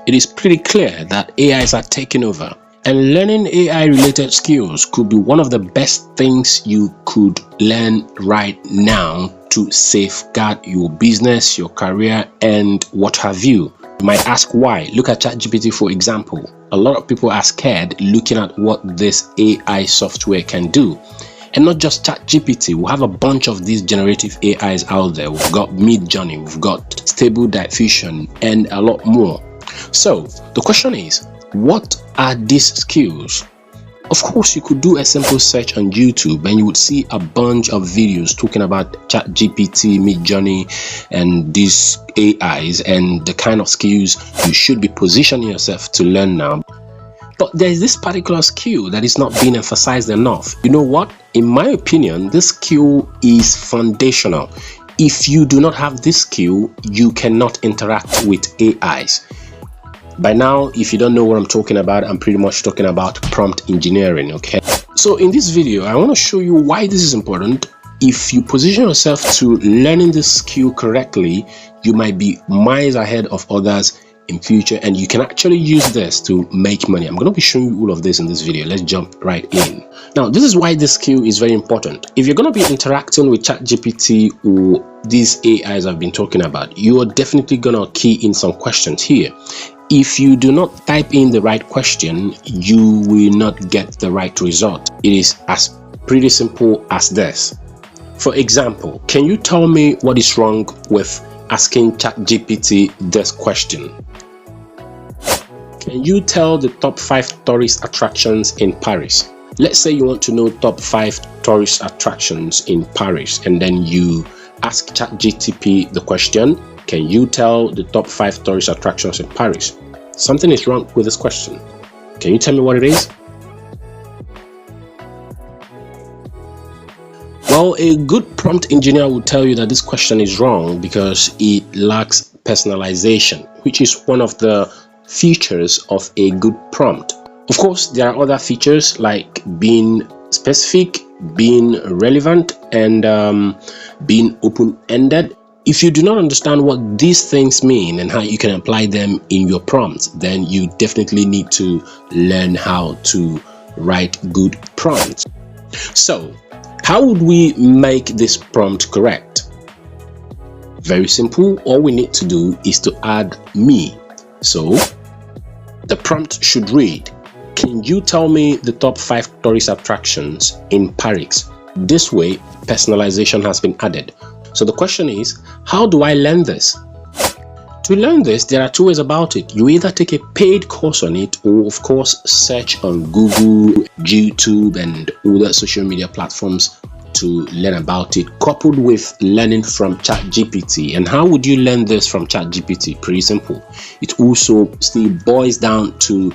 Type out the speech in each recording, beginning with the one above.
it is pretty clear that AIs are taking over, and learning AI related skills could be one of the best things you could learn right now to safeguard your business, your career, and what have you. You might ask why. Look at ChatGPT, for example. A lot of people are scared looking at what this AI software can do. And not just ChatGPT, we have a bunch of these generative AIs out there. We've got Midjourney, we've got Stable Diffusion, and a lot more. So the question is, what are these skills? Of course, you could do a simple search on YouTube and you would see a bunch of videos talking about ChatGPT, Midjourney, and these AIs and the kind of skills you should be positioning yourself to learn now. But there is this particular skill that is not being emphasized enough. You know what? In my opinion, this skill is foundational. If you do not have this skill, you cannot interact with AIs. By now, if you don't know what I'm talking about, I'm pretty much talking about prompt engineering, okay? So in this video, I want to show you why this is important. If you position yourself to learning this skill correctly, you might be miles ahead of others in future, and you can actually use this to make money. I'm going to be showing you all of this in this video. Let's jump right in. Now, this is why this skill is very important. If you're going to be interacting with ChatGPT or these AIs I've been talking about, you are definitely going to key in some questions here. If you do not type in the right question, you will not get the right result. It is as pretty simple as this. For example, can you tell me what is wrong with asking ChatGPT this question? Can you tell the top 5 tourist attractions in Paris? Let's say you want to know top 5 tourist attractions in Paris, and then you ask ChatGPT the question, can you tell the top 5 tourist attractions in Paris? Something is wrong with this question. Can you tell me what it is? Well, a good prompt engineer will tell you that this question is wrong because it lacks personalization, which is one of the features of a good prompt. Of course, there are other features like being specific, being relevant, and being open-ended. If you do not understand what these things mean and how you can apply them in your prompts, then you definitely need to learn how to write good prompts. So, how would we make this prompt correct? Very simple. All we need to do is to add me. So, the prompt should read, can you tell me the top 5 tourist attractions in Paris? This way, personalization has been added. So the question is, how do I learn this? To learn this, there are 2 ways about it. You either take a paid course on it, or of course search on Google, YouTube, and other social media platforms to learn about it, coupled with learning from ChatGPT. And how would you learn this from ChatGPT? Pretty simple. It also still boils down to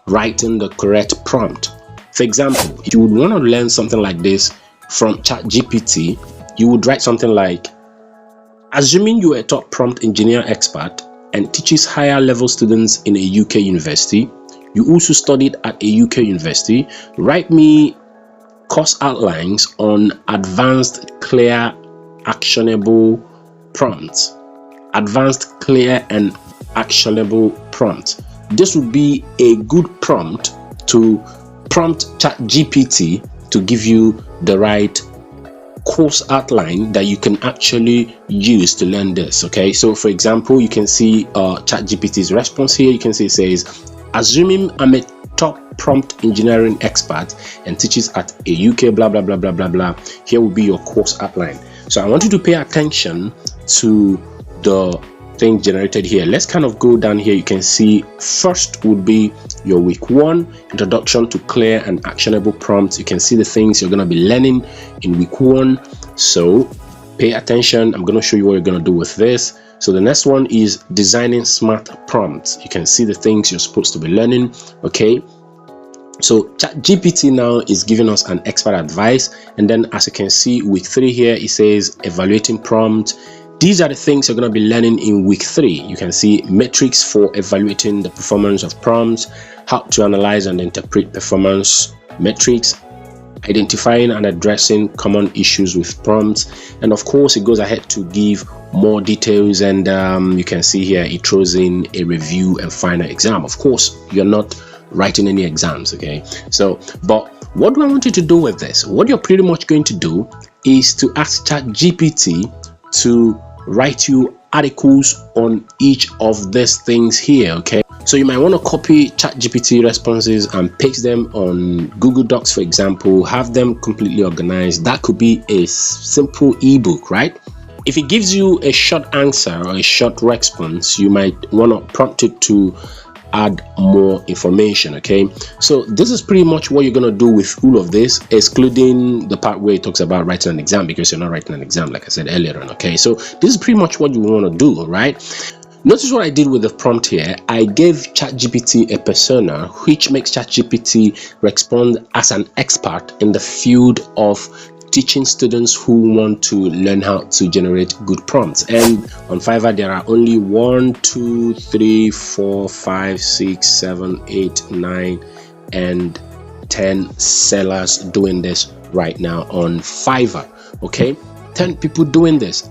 writing the correct prompt. For example, if you would want to learn something like this from ChatGPT, you would write something like, assuming you are a top prompt engineer expert and teaches higher level students in a UK university, you also studied at a UK university, write me course outlines on advanced, clear, actionable prompts. Advanced, clear, and actionable prompts. This would be a good prompt to prompt ChatGPT to give you the right course outline that you can actually use to learn this. Okay, so for example, you can see ChatGPT's response here. You can see it says, assuming I'm a top prompt engineering expert and teaches at a UK blah blah blah blah blah blah, here will be your course outline. So I want you to pay attention to the thing generated here. Let's kind of go down here. You can see first would be your week 1 introduction to clear and actionable prompts. You can see the things you're going to be learning in week 1, so pay attention. I'm going to show you what you're going to do with this. So the next one is designing smart prompts. You can see the things you're supposed to be learning. Okay, so ChatGPT now is giving us an expert advice, and then as you can see, week 3 here, it says evaluating prompt. These are the things you're going to be learning in week 3. You can see metrics for evaluating the performance of prompts, how to analyze and interpret performance metrics, identifying and addressing common issues with prompts. And of course, it goes ahead to give more details, and you can see here it throws in a review and final exam. Of course, you're not writing any exams, okay? So, but what do I want you to do with this? What you're pretty much going to do is to ask ChatGPT to write you articles on each of these things here, okay? So you might want to copy ChatGPT responses and paste them on Google Docs, for example, have them completely organized. That could be a simple ebook, right? If it gives you a short answer or a short response, you might want to prompt it to add more information, okay? So this is pretty much what you're going to do with all of this, excluding the part where it talks about writing an exam, because you're not writing an exam, like I said earlier on, okay? So this is pretty much what you want to do, right? Notice what I did with the prompt here. I gave ChatGPT a persona, which makes ChatGPT respond as an expert in the field of teaching students who want to learn how to generate good prompts. And on Fiverr, there are only 1, 2, 3, 4, 5, 6, 7, 8, 9, and 10 sellers doing this right now on Fiverr. Okay, 10 people doing this.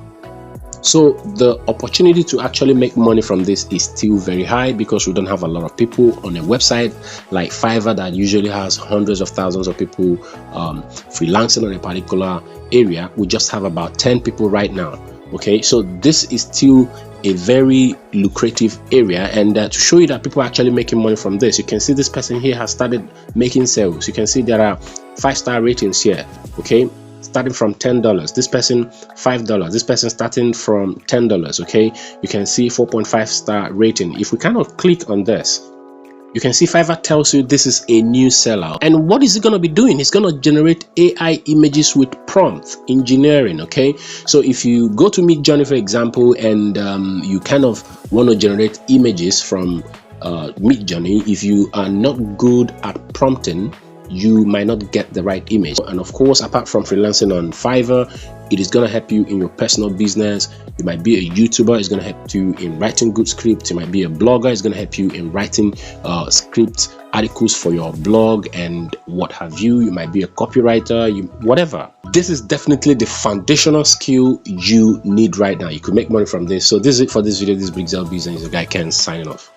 So the opportunity to actually make money from this is still very high, because we don't have a lot of people on a website like Fiverr that usually has hundreds of thousands of people freelancing on a particular area. We just have about 10 people right now. Okay, so this is still a very lucrative area, and to show you that people are actually making money from this, you can see this person here has started making sales. You can see there are 5-star ratings here, okay, starting from $10. This person $5. This person starting from $10. Okay, you can see 4.5-star rating. If we kind of click on this, you can see Fiverr tells you this is a new seller. And what is it going to be doing? It's going to generate AI images with prompt engineering. Okay, so if you go to Midjourney, for example, and you kind of want to generate images from Midjourney, if you are not good at prompting, you might not get the right image. And of course, apart from freelancing on Fiverr, it is going to help you in your personal business. You might be a YouTuber, it's going to help you in writing good scripts. You might be a blogger, it's going to help you in writing script articles for your blog and what have you. You might be a copywriter, whatever. This is definitely the foundational skill you need right now. You could make money from this. So this is it for this video. This is Brigzel Business. The guy Ken signing off.